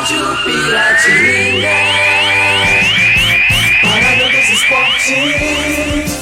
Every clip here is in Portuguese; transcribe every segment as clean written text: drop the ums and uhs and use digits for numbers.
Rádio Piratininga. Parada dos esportes.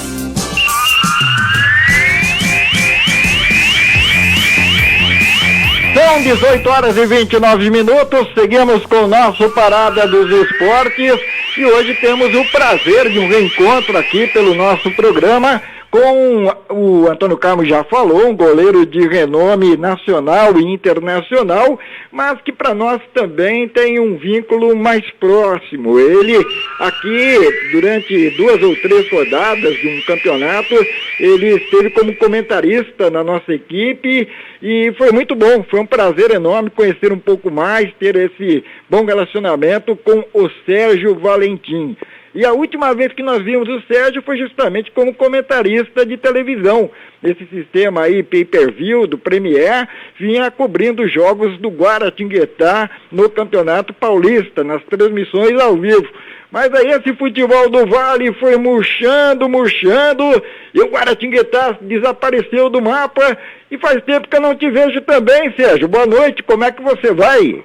São 18 horas e 29 minutos, seguimos com o nosso Parada dos Esportes e hoje temos o prazer de um reencontro aqui pelo nosso programa com o Antônio Carlos já falou, um goleiro de renome nacional e internacional, mas que para nós também tem um vínculo mais próximo. Ele aqui, durante 2 ou 3 rodadas de um campeonato, ele esteve como comentarista na nossa equipe e foi muito bom, foi um prazer enorme conhecer um pouco mais, ter esse bom relacionamento com o Sérgio Valentim. E a última vez que nós vimos o Sérgio foi justamente como comentarista de televisão. Esse sistema aí, pay-per-view, do Premier, vinha cobrindo os jogos do Guaratinguetá no Campeonato Paulista, nas transmissões ao vivo. Mas aí esse futebol do Vale foi murchando, e o Guaratinguetá desapareceu do mapa, e faz tempo que eu não te vejo também, Sérgio. Boa noite, como é que você vai?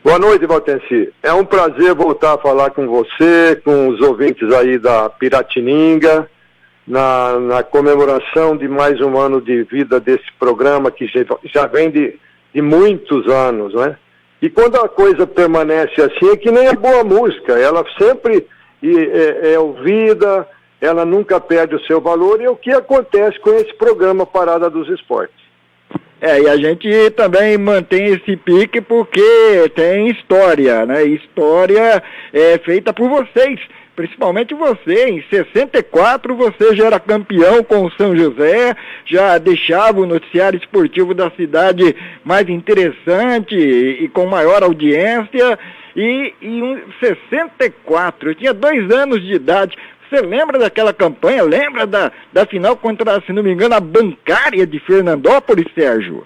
Boa noite, Valtenci. É um prazer voltar a falar com você, com os ouvintes aí da Piratininga, na comemoração de mais um ano de vida desse programa que já vem de muitos anos, né? E quando a coisa permanece assim, é que nem a boa música, ela sempre é ouvida, ela nunca perde o seu valor, e é o que acontece com esse programa Parada dos Esportes. E a gente também mantém esse pique porque tem história, né? História feita por vocês, principalmente você. Em 64 você já era campeão com o São José, já deixava o noticiário esportivo da cidade mais interessante e com maior audiência. E em 64, eu tinha 2 anos de idade. Você lembra daquela campanha? Lembra da final contra, se não me engano, a Bancária de Fernandópolis, Sérgio?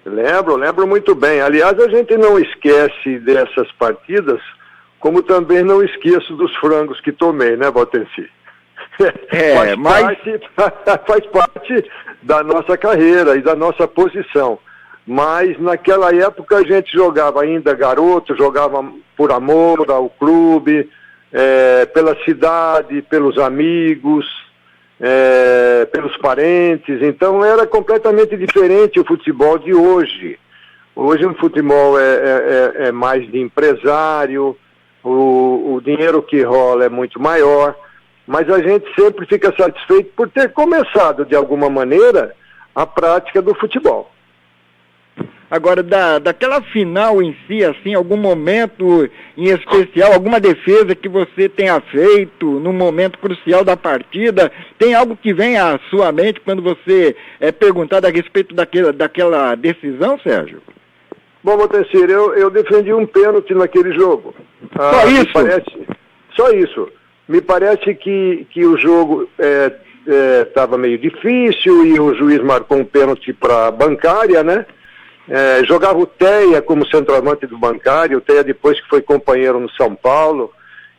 Lembro muito bem. Aliás, a gente não esquece dessas partidas, como também não esqueço dos frangos que tomei, né, Valtenci? Faz parte da nossa carreira e da nossa posição. Mas naquela época a gente jogava ainda garoto, jogava por amor ao clube, pela cidade, pelos amigos, pelos parentes. Então era completamente diferente o futebol de hoje. Hoje o futebol é mais de empresário, o dinheiro que rola é muito maior, mas a gente sempre fica satisfeito por ter começado de alguma maneira a prática do futebol. Agora, daquela final em si, assim, algum momento em especial, alguma defesa que você tenha feito no momento crucial da partida, tem algo que vem à sua mente quando você é perguntado a respeito daquela decisão, Sérgio? Bom, Valtencir, eu defendi um pênalti naquele jogo. Só isso? Só isso. Me parece que o jogo estava meio difícil e o juiz marcou um pênalti para a Bancária, né? Jogava o Teia como centroavante do Bancário, o Teia depois que foi companheiro no São Paulo.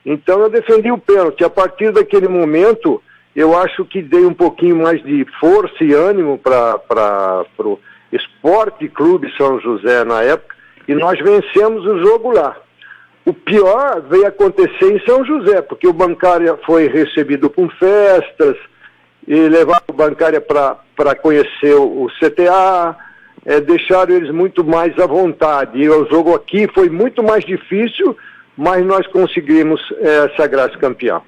Então eu defendi o pênalti. A partir daquele momento, eu acho que dei um pouquinho mais de força e ânimo para o Esporte Clube São José na época, e nós vencemos o jogo lá. O pior veio acontecer em São José, porque o Bancária foi recebido com festas, e levaram o Bancária para conhecer o CTA, deixaram eles muito mais à vontade. E o jogo aqui foi muito mais difícil, mas nós conseguimos sagrar-se campeão.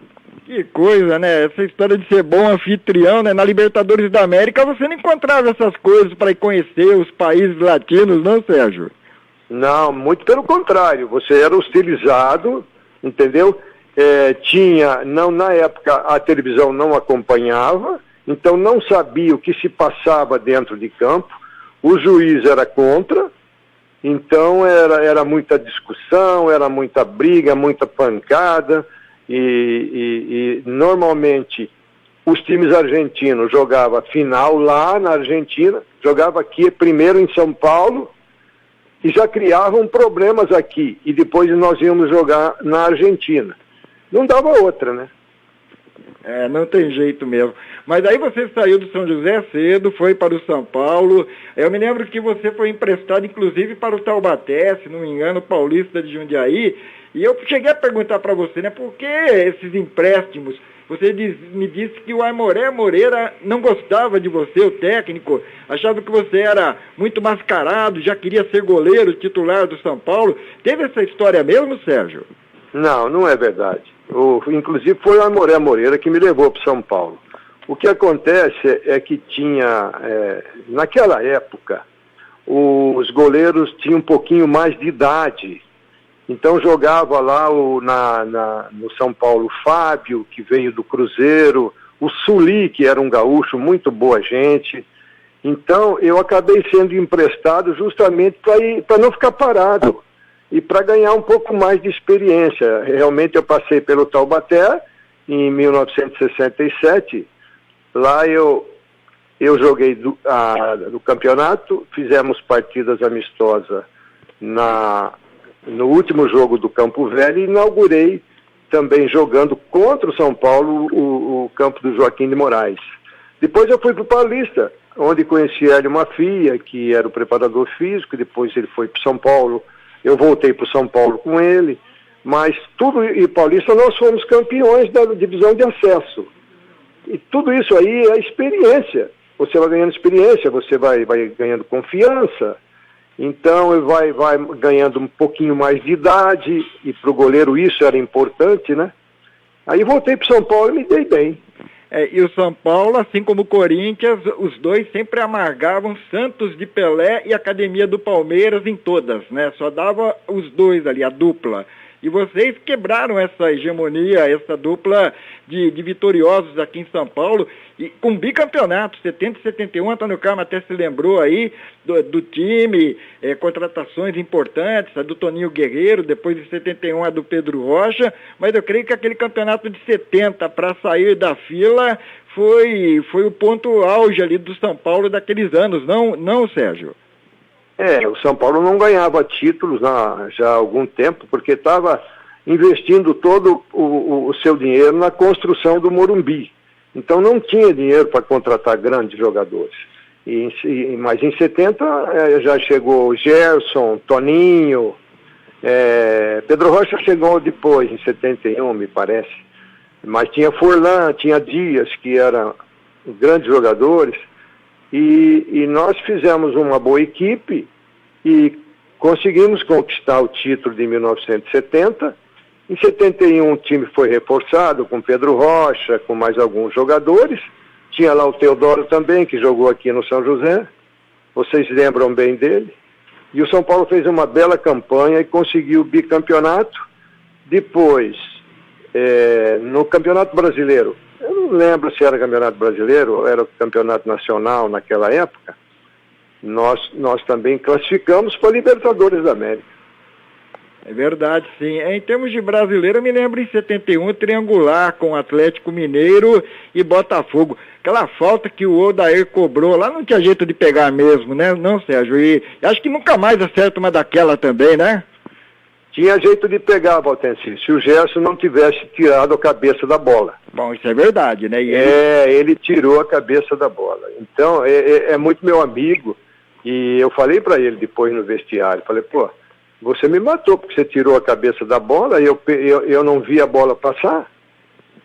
Que coisa, né? Essa história de ser bom anfitrião, né? Na Libertadores da América você não encontrava essas coisas para ir conhecer os países latinos, não, Sérgio? Não, muito pelo contrário. Você era hostilizado, entendeu? Na época a televisão não acompanhava, então não sabia o que se passava dentro de campo. O juiz era contra, então era muita discussão, era muita briga, muita pancada, e normalmente os times argentinos jogavam final lá na Argentina, jogava aqui primeiro em São Paulo, e já criavam problemas aqui, e depois nós íamos jogar na Argentina. Não dava outra, né? Não tem jeito mesmo. Mas aí você saiu do São José cedo, foi para o São Paulo. Eu me lembro que você foi emprestado, inclusive, para o Taubaté, se não me engano, Paulista de Jundiaí. E eu cheguei a perguntar para você, né, por que esses empréstimos? Você me disse que o Aimoré Moreira não gostava de você, o técnico, achava que você era muito mascarado, já queria ser goleiro titular do São Paulo. Teve essa história mesmo, Sérgio? Não, não é verdade. Inclusive foi o Aimoré Moreira que me levou para São Paulo. O que acontece é que tinha, naquela época, os goleiros tinham um pouquinho mais de idade. Então jogava lá no São Paulo o Fábio, que veio do Cruzeiro, o Suli, que era um gaúcho, muito boa gente. Então eu acabei sendo emprestado justamente para não ficar parado e para ganhar um pouco mais de experiência. Realmente eu passei pelo Taubaté em 1967. Lá eu joguei do campeonato, fizemos partidas amistosas no último jogo do Campo Velho e inaugurei também jogando contra o São Paulo o campo do Joaquim de Moraes. Depois eu fui para o Paulista, onde conheci Hélio Mafia, que era o preparador físico, depois ele foi para São Paulo, eu voltei para o São Paulo com ele, mas tudo, e Paulista nós fomos campeões da divisão de acesso. E tudo isso aí é experiência. Você vai ganhando experiência, você vai ganhando confiança. Então vai ganhando um pouquinho mais de idade, e para o goleiro isso era importante, né? Aí voltei para São Paulo e me dei bem. E o São Paulo, assim como o Corinthians, os dois sempre amargavam Santos de Pelé e Academia do Palmeiras em todas, né? Só dava os dois ali, a dupla. E vocês quebraram essa hegemonia, essa dupla de vitoriosos aqui em São Paulo, e com bicampeonato, 70 e 71, Antônio Carmo até se lembrou aí do time, contratações importantes, a do Toninho Guerreiro, depois de 71 a do Pedro Rocha, mas eu creio que aquele campeonato de 70 para sair da fila foi o ponto auge ali do São Paulo daqueles anos, não, Sérgio? O São Paulo não ganhava títulos já há algum tempo, porque estava investindo todo o seu dinheiro na construção do Morumbi. Então não tinha dinheiro para contratar grandes jogadores. Mas em 70 já chegou Gerson, Toninho, Pedro Rocha chegou depois, em 71, me parece. Mas tinha Forlan, tinha Dias, que eram grandes jogadores. E nós fizemos uma boa equipe e conseguimos conquistar o título de 1970. Em 71 o time foi reforçado com Pedro Rocha, com mais alguns jogadores. Tinha lá o Teodoro também, que jogou aqui no São José. Vocês lembram bem dele. E o São Paulo fez uma bela campanha e conseguiu o bicampeonato. Depois, no Campeonato Brasileiro, eu não lembro se era Campeonato Brasileiro ou era o Campeonato Nacional naquela época, nós também classificamos para a Libertadores da América. É verdade, sim. Em termos de brasileiro, eu me lembro em 71, triangular com o Atlético Mineiro e Botafogo. Aquela falta que o Odair cobrou lá não tinha jeito de pegar mesmo, né? Não, Sérgio? E acho que nunca mais acerta uma daquela também, né? Tinha jeito de pegar, Valtenci, se o Gerson não tivesse tirado a cabeça da bola. Bom, isso é verdade, né? Ele tirou a cabeça da bola. Então, é muito meu amigo, e eu falei para ele depois no vestiário, falei, pô, você me matou porque você tirou a cabeça da bola e eu não vi a bola passar.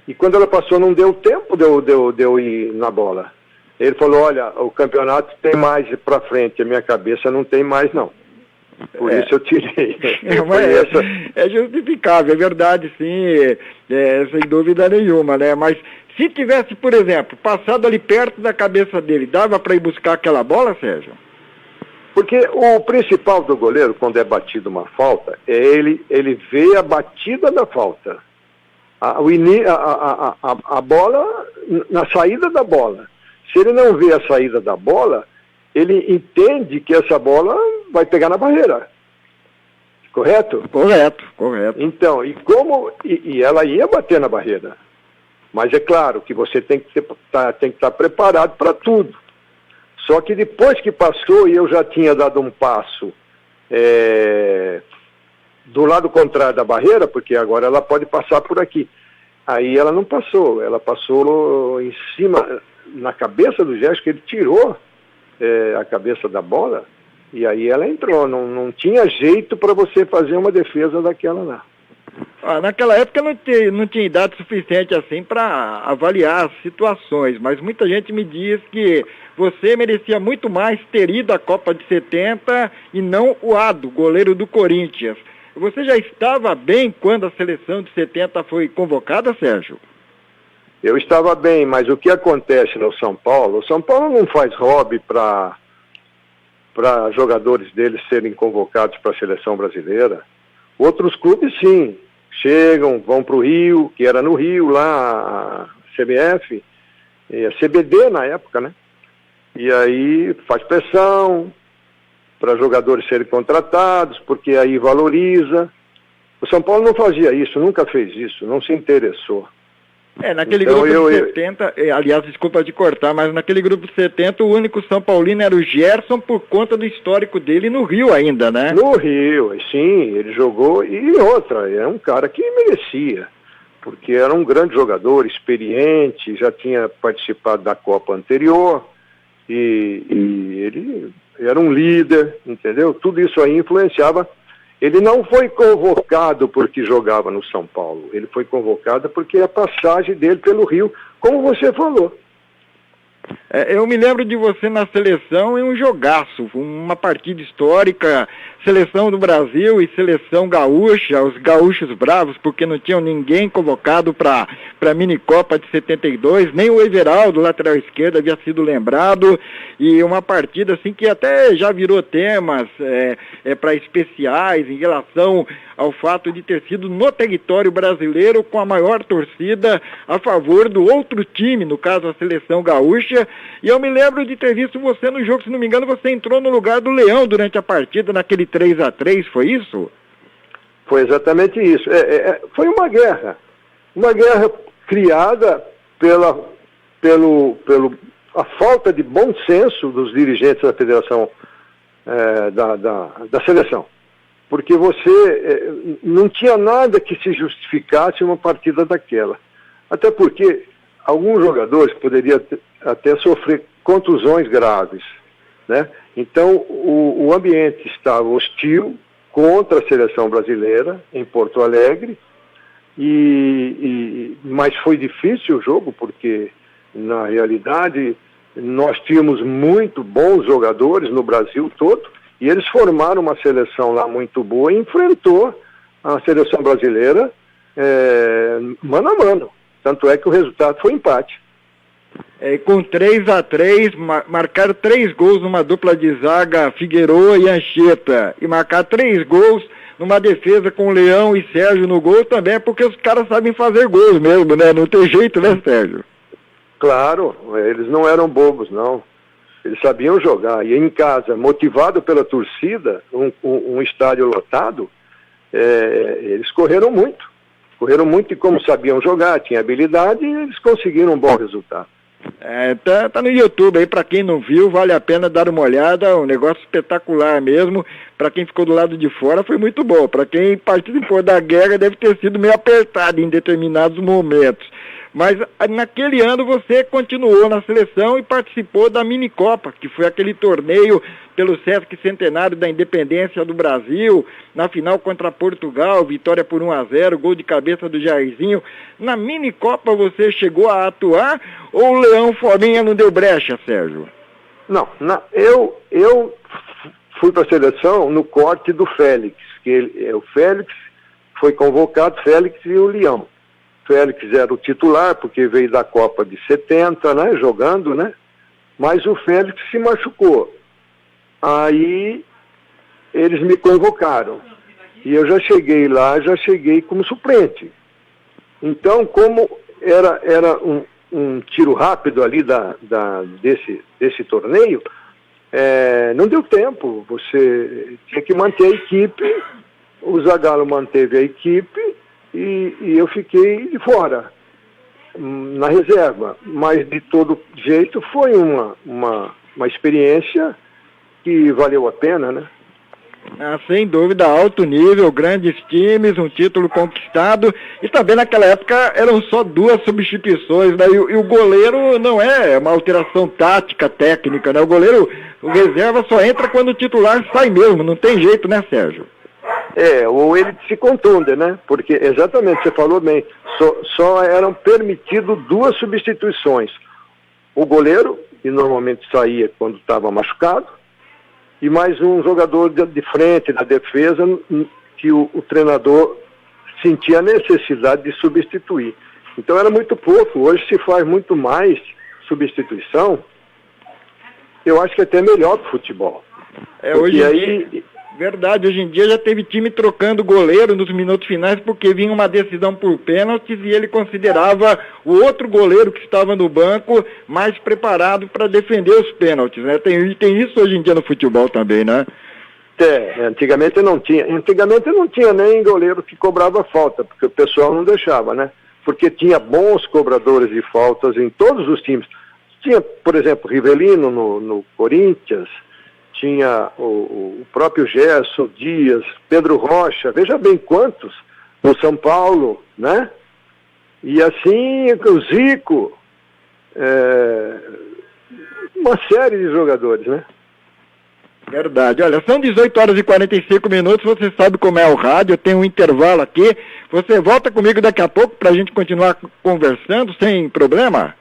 E quando ela passou não deu tempo de eu ir na bola. Ele falou, olha, o campeonato tem mais para frente, a minha cabeça não tem mais não. Por isso eu tirei. É justificável, é verdade, sim, sem dúvida nenhuma, né? Mas se tivesse, por exemplo, passado ali perto da cabeça dele, dava para ir buscar aquela bola, Sérgio? Porque o principal do goleiro, quando é batido uma falta, é ele vê a batida da falta. A bola, na saída da bola. Se ele não vê a saída da bola, ele entende que essa bola vai pegar na barreira. Correto? Correto. Então, e ela ia bater na barreira. Mas é claro que você tem que estar preparado para tudo. Só que depois que passou e eu já tinha dado um passo do lado contrário da barreira, porque agora ela pode passar por aqui. Aí ela não passou, ela passou em cima, na cabeça do Gerson, que ele tirou a cabeça da bola, e aí ela entrou. Não tinha jeito para você fazer uma defesa daquela lá. Naquela época não tinha idade suficiente assim para avaliar as situações, mas muita gente me diz que você merecia muito mais ter ido à Copa de 70 e não o Ado, goleiro do Corinthians. Você já estava bem quando a seleção de 70 foi convocada, Sérgio? Eu estava bem, mas o que acontece no São Paulo? O São Paulo não faz hobby para jogadores deles serem convocados para a seleção brasileira. Outros clubes, sim, chegam, vão para o Rio, que era no Rio, lá a CBF, a CBD na época, né? E aí faz pressão para jogadores serem contratados, porque aí valoriza. O São Paulo não fazia isso, nunca fez isso, não se interessou. Naquele grupo de 70, aliás, desculpa de cortar, mas naquele grupo de 70 o único São Paulino era o Gerson por conta do histórico dele no Rio ainda, né? No Rio, sim, ele jogou, e outra, é um cara que merecia, porque era um grande jogador, experiente, já tinha participado da Copa anterior, e ele era um líder, entendeu? Tudo isso aí influenciava. Ele não foi convocado porque jogava no São Paulo, ele foi convocado porque a passagem dele pelo Rio, como você falou. Eu me lembro de você na seleção em um jogaço, uma partida histórica, seleção do Brasil e seleção gaúcha, os gaúchos bravos, porque não tinham ninguém convocado para a minicopa de 72, nem o Everaldo, lateral esquerdo, havia sido lembrado, e uma partida assim que até já virou temas para especiais em relação ao fato de ter sido no território brasileiro com a maior torcida a favor do outro time, no caso a seleção gaúcha, e eu me lembro de ter visto você no jogo, se não me engano, você entrou no lugar do Leão durante a partida, naquele 3-3, foi isso? Foi exatamente isso. Foi uma guerra criada pela falta de bom senso dos dirigentes da federação, da seleção. Porque você não tinha nada que se justificasse uma partida daquela. Até porque alguns jogadores poderiam até sofrer contusões graves, né? Então, o ambiente estava hostil contra a seleção brasileira em Porto Alegre, mas foi difícil o jogo, porque, na realidade, nós tínhamos muito bons jogadores no Brasil todo, e eles formaram uma seleção lá muito boa e enfrentou a seleção brasileira mano a mano. Tanto é que o resultado foi empate. Com 3-3, marcaram 3 gols numa dupla de zaga, Figueroa e Anchieta. E marcar 3 gols numa defesa com Leão e Sérgio no gol também é porque os caras sabem fazer gols mesmo, né? Não tem jeito, né, Sérgio? Claro, eles não eram bobos, não. Eles sabiam jogar. E em casa, motivado pela torcida, um estádio lotado, eles correram muito. Correram muito e como sabiam jogar, tinham habilidade, e eles conseguiram um bom resultado. Tá no YouTube aí, para quem não viu, vale a pena dar uma olhada, um negócio espetacular mesmo. Para quem ficou do lado de fora foi muito bom, para quem participou da guerra deve ter sido meio apertado em determinados momentos. Mas naquele ano você continuou na seleção e participou da Minicopa, que foi aquele torneio pelo Sesc Centenário da Independência do Brasil, na final contra Portugal, vitória por 1-0, gol de cabeça do Jairzinho. Na Minicopa você chegou a atuar ou o Leão Forinha não deu brecha, Sérgio? Não, eu fui para a seleção no corte do Félix, que o Félix foi convocado, Félix e o Leão. Félix era o titular, porque veio da Copa de 70, né, jogando, né, mas o Félix se machucou. Aí eles me convocaram, e eu já cheguei lá, como suplente. Então, como era um tiro rápido ali desse torneio, não deu tempo, você tinha que manter a equipe, o Zagallo manteve a equipe, e eu fiquei de fora, na reserva. Mas, de todo jeito, foi uma experiência que valeu a pena, né? Ah, sem dúvida, alto nível, grandes times, um título conquistado, e também naquela época eram só 2 substituições, né? E o goleiro não é uma alteração tática, técnica, né? O reserva só entra quando o titular sai mesmo, não tem jeito, né, Sérgio? Ou ele se contunde, né? Porque, exatamente, você falou bem, só eram permitidas 2 substituições. O goleiro, que normalmente saía quando estava machucado, e mais um jogador de frente, na defesa, que o treinador sentia a necessidade de substituir. Então era muito pouco, hoje se faz muito mais substituição, eu acho que é até melhor para o futebol. Hoje em dia já teve time trocando goleiro nos minutos finais porque vinha uma decisão por pênaltis e ele considerava o outro goleiro que estava no banco mais preparado para defender os pênaltis, né? Tem isso hoje em dia no futebol também, né? Antigamente não tinha. Antigamente não tinha nem goleiro que cobrava falta, porque o pessoal não deixava, né? Porque tinha bons cobradores de faltas em todos os times. Tinha, por exemplo, Rivelino no Corinthians, tinha o próprio Gerson, Dias, Pedro Rocha, veja bem quantos, no São Paulo, né? E assim, o Zico, uma série de jogadores, né? Verdade. Olha, são 18h45, você sabe como é o rádio, eu tenho um intervalo aqui, você volta comigo daqui a pouco pra gente continuar conversando sem problema?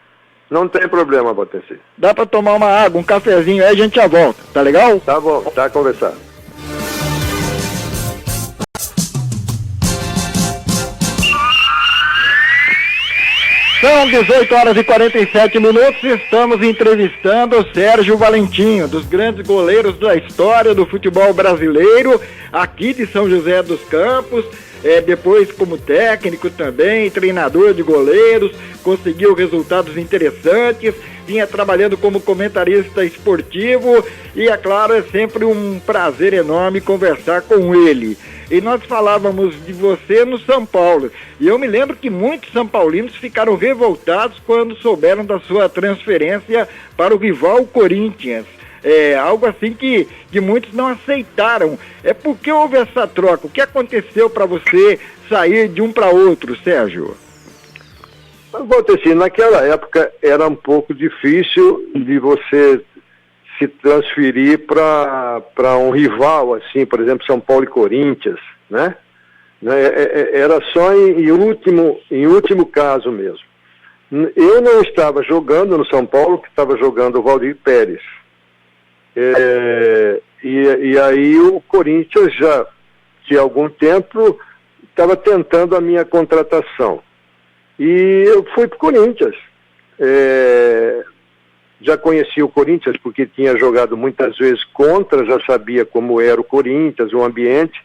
Não tem problema, Boteci. Dá pra tomar uma água, um cafezinho, aí a gente já volta, tá legal? Tá bom, tá conversando. São 18h47, estamos entrevistando o Sérgio Valentinho, dos grandes goleiros da história do futebol brasileiro, aqui de São José dos Campos, depois como técnico também, treinador de goleiros, conseguiu resultados interessantes, vinha trabalhando como comentarista esportivo e, é claro, é sempre um prazer enorme conversar com ele. E nós falávamos de você no São Paulo, e eu me lembro que muitos são paulinos ficaram revoltados quando souberam da sua transferência para o rival Corinthians. Algo assim que muitos não aceitaram. Por que houve essa troca? O que aconteceu para você sair de um para outro, Sérgio? Aconteceu, naquela época era um pouco difícil de você se transferir para um rival, assim, por exemplo, São Paulo e Corinthians, né? Era só em último caso mesmo. Eu não estava jogando no São Paulo, que estava jogando o Valdir Pérez. E aí o Corinthians já, de algum tempo, estava tentando a minha contratação. E eu fui para o Corinthians. Já conhecia o Corinthians porque tinha jogado muitas vezes contra, já sabia como era o Corinthians, um ambiente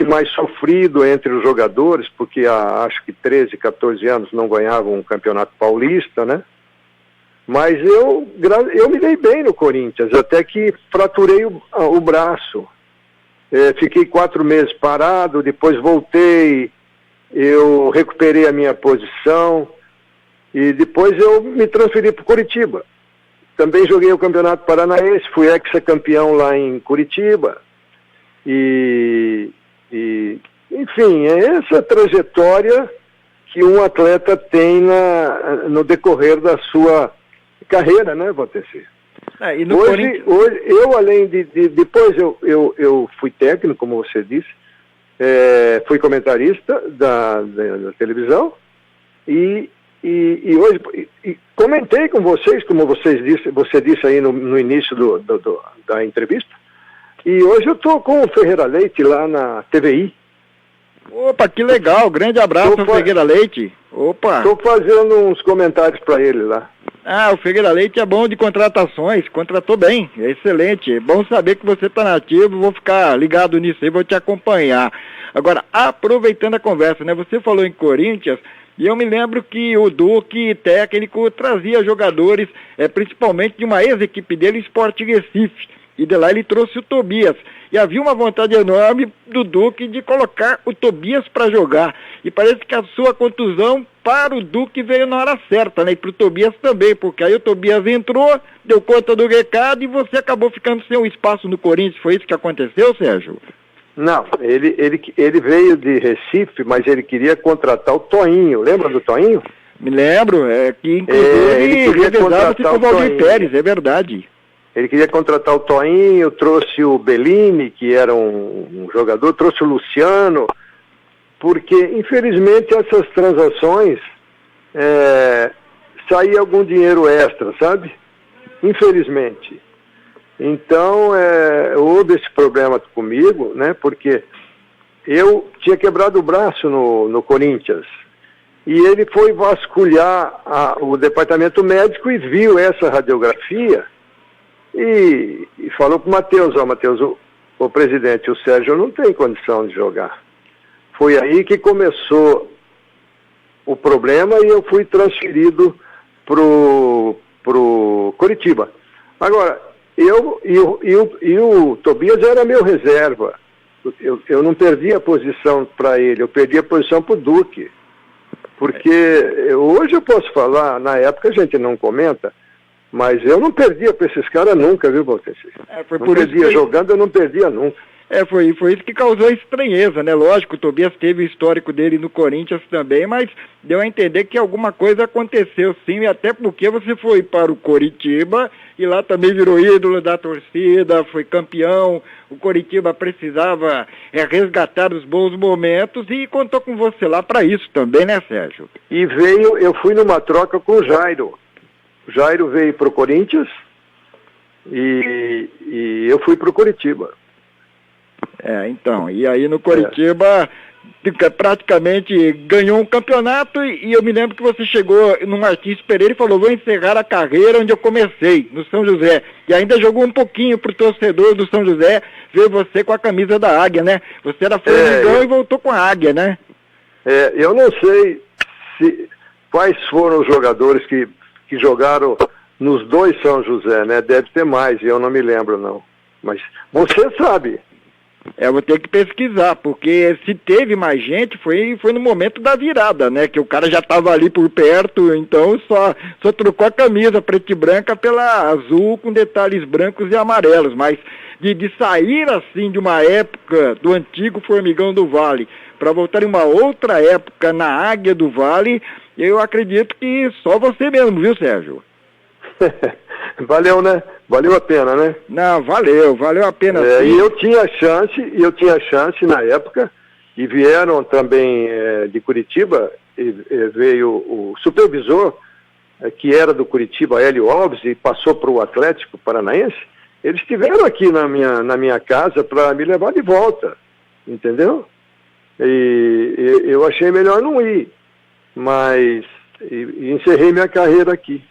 mais sofrido entre os jogadores, porque há acho que 13, 14 anos não ganhavam um campeonato paulista, né? Mas eu me dei bem no Corinthians, até que fraturei o braço. Fiquei 4 meses parado, depois voltei, eu recuperei a minha posição e depois eu me transferi para Curitiba. Também joguei o Campeonato Paranaense, fui ex-campeão lá em Curitiba. Enfim, é essa trajetória que um atleta tem no decorrer da sua carreira, né, Voteci? Hoje, eu além depois eu fui técnico, como você disse, fui comentarista da televisão e hoje comentei com vocês, como você disse aí no início da entrevista, e hoje eu estou com o Ferreira Leite lá na TVI. Opa, que legal, grande abraço ao Ferreira Leite. Opa! Estou fazendo uns comentários para ele lá. O Ferreira Leite é bom de contratações, contratou bem, é excelente. É bom saber que você está nativo, vou ficar ligado nisso aí, vou te acompanhar. Agora, aproveitando a conversa, né? Você falou em Corinthians, e eu me lembro que o Duque, técnico, trazia jogadores, principalmente de uma ex-equipe dele, Sport Recife, E de lá ele trouxe o Tobias. E havia uma vontade enorme do Duque de colocar o Tobias para jogar. E parece que a sua contusão para o Duque veio na hora certa, né? E para o Tobias também, porque aí o Tobias entrou, deu conta do recado e você acabou ficando sem um espaço no Corinthians. Foi isso que aconteceu, Sérgio? Não, ele veio de Recife, mas ele queria contratar o Toinho. Lembra do Toinho? Me lembro, que inclusive ele revezava com o Valdir Pérez, é verdade. Ele queria contratar o Toinho, trouxe o Bellini, que era um jogador, trouxe o Luciano, porque, infelizmente, essas transações saía algum dinheiro extra, sabe? Infelizmente. Então, houve esse problema comigo, né? Porque eu tinha quebrado o braço no Corinthians. E ele foi vasculhar o departamento médico e viu essa radiografia e falou para o Matheus, Matheus, o presidente, o Sérgio não tem condição de jogar. Foi aí que começou o problema e eu fui transferido pro Coritiba. Agora, o Tobias era meu reserva. Eu não perdi a posição para ele, eu perdi a posição para o Duque. Porque hoje eu posso falar, na época a gente não comenta, mas eu não perdia para esses caras nunca, viu, Valteci? Foi não por perdia isso que... jogando, eu não perdia nunca. Foi isso que causou estranheza, né? Lógico, o Tobias teve o histórico dele no Corinthians também, mas deu a entender que alguma coisa aconteceu sim, e até porque você foi para o Coritiba e lá também virou ídolo da torcida, foi campeão, o Coritiba precisava resgatar os bons momentos e contou com você lá para isso também, né, Sérgio? E eu fui numa troca com o Jairo. O Jairo veio para o Corinthians e eu fui para o Coritiba. Então, e aí no Coritiba praticamente ganhou um campeonato e eu me lembro que você chegou no Martins Pereira e falou, vou encerrar a carreira onde eu comecei, no São José. E ainda jogou um pouquinho pro torcedor do São José ver você com a camisa da Águia, né? Você era Flamengão e voltou com a Águia, né? Eu não sei quais foram os jogadores que jogaram nos dois São José, né? Deve ter mais, eu não me lembro não. Mas você sabe. Vou ter que pesquisar, porque se teve mais gente, foi no momento da virada, né? Que o cara já estava ali por perto, então só trocou a camisa preta e branca pela azul com detalhes brancos e amarelos. Mas de sair assim de uma época do antigo Formigão do Vale para voltar em uma outra época na Águia do Vale, eu acredito que só você mesmo, viu, Sérgio? Valeu, né? Valeu a pena, né? Não, valeu a pena sim. E eu tinha chance na época, e vieram também de Curitiba, veio o supervisor, que era do Curitiba, Hélio Alves, e passou para o Atlético Paranaense. Eles estiveram aqui na minha casa para me levar de volta, entendeu? E eu achei melhor não ir, mas encerrei minha carreira aqui.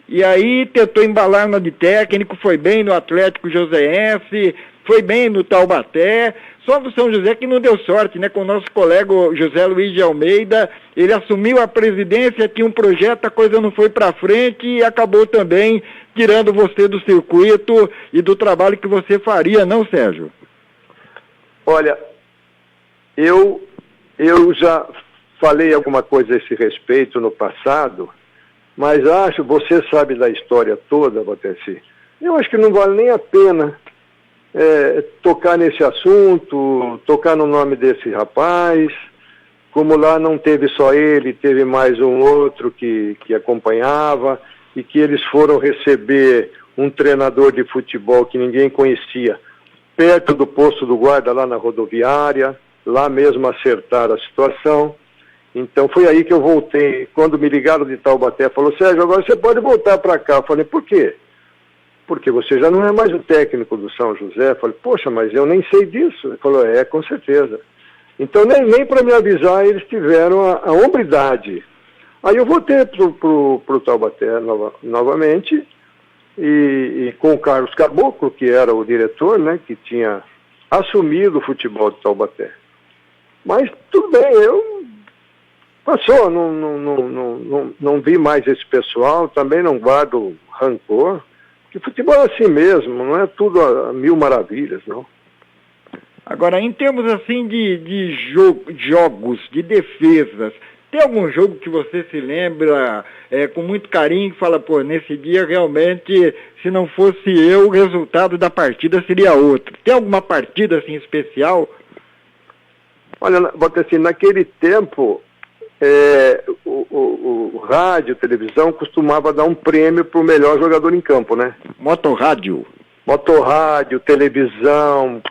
E aí tentou embalar no de técnico, foi bem no Atlético Joseense, foi bem no Taubaté, só do São José que não deu sorte, né? Com o nosso colega José Luiz de Almeida, ele assumiu a presidência, tinha um projeto, a coisa não foi para frente e acabou também tirando você do circuito e do trabalho que você faria, não, Sérgio? Olha, eu já falei alguma coisa a esse respeito no passado, mas você sabe da história toda, Valteci, eu acho que não vale nem a pena tocar nesse assunto, tocar no nome desse rapaz, como lá não teve só ele, teve mais um outro que acompanhava, e que eles foram receber um treinador de futebol que ninguém conhecia, perto do posto do guarda, lá na rodoviária, lá mesmo acertaram a situação. Então foi aí que eu voltei. Quando me ligaram de Taubaté, falou, Sérgio, agora você pode voltar para cá. Eu falei, por quê? Porque você já não é mais o técnico do São José. Eu falei, poxa, mas eu nem sei disso. Ele falou, com certeza. Então nem para me avisar eles tiveram a hombridade. Aí eu voltei pro Taubaté novamente e com o Carlos Caboclo, que era o diretor, né, que tinha assumido o futebol de Taubaté. Mas tudo bem, passou, não vi mais esse pessoal, também não guardo rancor, Que futebol é assim mesmo, não é tudo a mil maravilhas, não. Agora, em termos assim de jogos, de defesas, tem algum jogo que você se lembra com muito carinho, que fala, pô, nesse dia realmente, se não fosse eu, o resultado da partida seria outro? Tem alguma partida assim especial? Olha, assim, naquele tempo, o rádio, televisão, costumava dar um prêmio para o melhor jogador em campo, né? Motorrádio, televisão,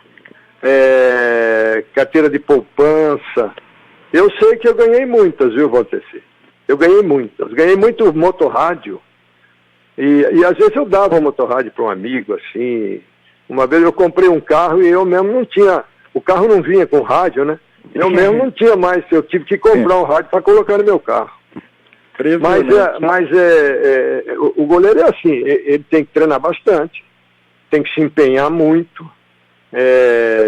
carteira de poupança. Eu sei que eu ganhei muitas, viu, Valdeci? Eu ganhei muitas. Ganhei muito motorrádio. E às vezes eu dava um motorrádio para um amigo, assim. Uma vez eu comprei um carro e eu mesmo não tinha... O carro não vinha com rádio, né? Eu mesmo não tinha mais. Eu tive que comprar um rádio para colocar no meu carro. Mas o goleiro é assim. Ele tem que treinar bastante. Tem que se empenhar muito.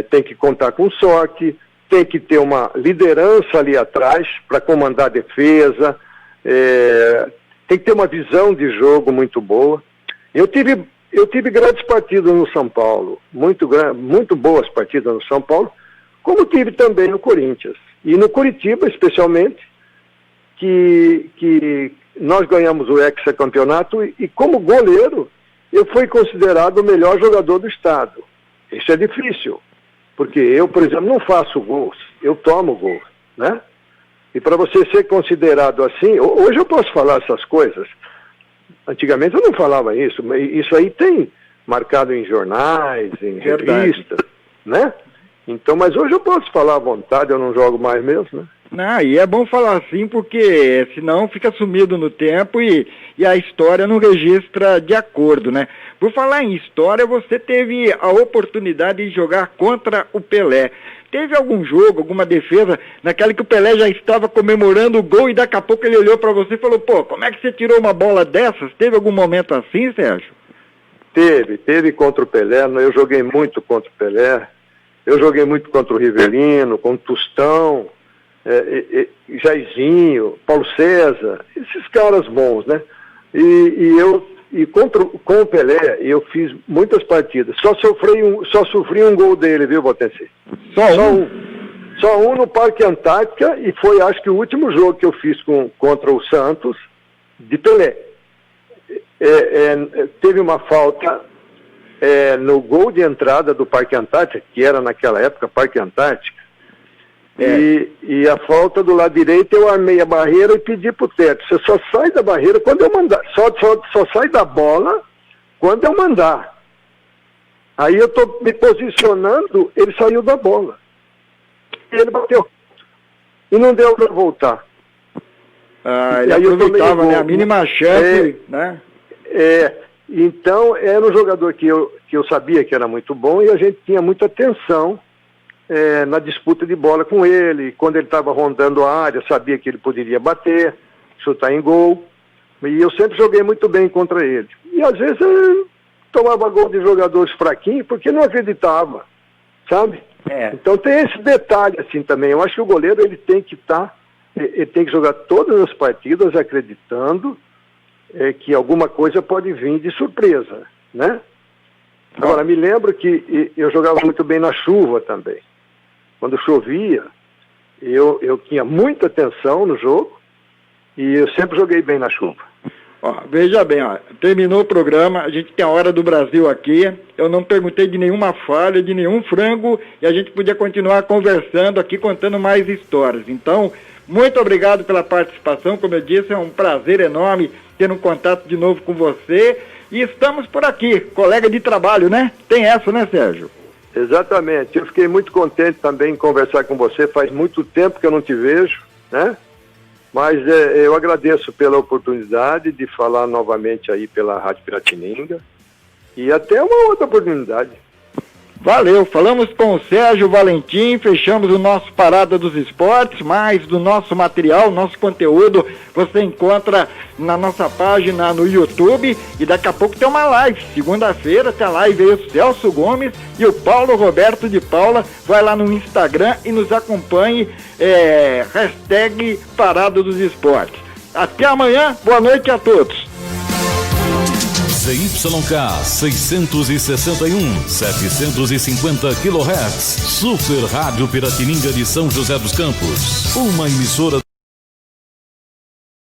Tem que contar com sorte. Tem que ter uma liderança ali atrás para comandar a defesa, tem que ter uma visão de jogo muito boa. Eu tive grandes partidas no São Paulo, muito boas partidas no São Paulo, como tive também no Corinthians. E no Curitiba, especialmente, que nós ganhamos o hexacampeonato e como goleiro, eu fui considerado o melhor jogador do estado. Isso é difícil. Porque eu, por exemplo, não faço gols, eu tomo gols, né? E para você ser considerado assim, hoje eu posso falar essas coisas. Antigamente eu não falava isso, mas isso aí tem marcado em jornais, em revistas, né? Então, mas hoje eu posso falar à vontade, eu não jogo mais mesmo, né? Não, e é bom falar assim porque senão fica sumido no tempo e a história não registra de acordo, né? Por falar em história, você teve a oportunidade de jogar contra o Pelé. Teve algum jogo, alguma defesa, naquela que o Pelé já estava comemorando o gol e daqui a pouco ele olhou para você e falou, pô, como é que você tirou uma bola dessas? Teve algum momento assim, Sérgio? Teve contra o Pelé, eu joguei muito contra o Pelé, eu joguei muito contra o Rivelino, contra o Tostão, Jairzinho, Paulo César, esses caras bons, né? Com o Pelé, eu fiz muitas partidas. Só sofri um gol dele, viu, Botense? Só um no Parque Antártica e foi, acho que, o último jogo que eu fiz contra o Santos, de Pelé. Teve uma falta no gol de entrada do Parque Antártica, que era naquela época Parque Antártica, e a falta do lado direito eu armei a barreira e pedi pro teto. Você só sai da barreira quando eu mandar. Só sai da bola quando eu mandar. Aí eu tô me posicionando, ele saiu da bola. Ele bateu. E não deu para voltar. Ele aproveitava, né? A mínima chance, né? Então era um jogador que eu sabia que era muito bom e a gente tinha muita atenção na disputa de bola com ele. Quando ele estava rondando a área, sabia que ele poderia bater, chutar em gol. E eu sempre joguei muito bem contra ele. E às vezes eu tomava gol de jogadores fraquinhos porque não acreditava, sabe? Então tem esse detalhe assim também. Eu acho que o goleiro ele tem que ele tem que jogar todas as partidas acreditando que alguma coisa pode vir de surpresa, né? Agora, me lembro que eu jogava muito bem na chuva também. Quando chovia, eu tinha muita atenção no jogo e eu sempre joguei bem na chuva. Veja bem, terminou o programa, a gente tem a Hora do Brasil aqui, eu não perguntei de nenhuma falha, de nenhum frango, e a gente podia continuar conversando aqui, contando mais histórias. Então, muito obrigado pela participação, como eu disse, é um prazer enorme ter um contato de novo com você, e estamos por aqui, colega de trabalho, né? Tem essa, né, Sérgio? Exatamente, eu fiquei muito contente também em conversar com você, faz muito tempo que eu não te vejo, né? Mas eu agradeço pela oportunidade de falar novamente aí pela Rádio Piratininga e até uma outra oportunidade. Valeu, falamos com o Sérgio Valentim, fechamos o nosso Parada dos Esportes, mais do nosso material, nosso conteúdo, você encontra na nossa página no YouTube e daqui a pouco tem uma live, segunda-feira tem a live aí o Celso Gomes e o Paulo Roberto de Paula, vai lá no Instagram e nos acompanhe, hashtag Parada dos Esportes. Até amanhã, boa noite a todos. ZYK 661, 750 kHz. Super Rádio Piratininga de São José dos Campos. Uma emissora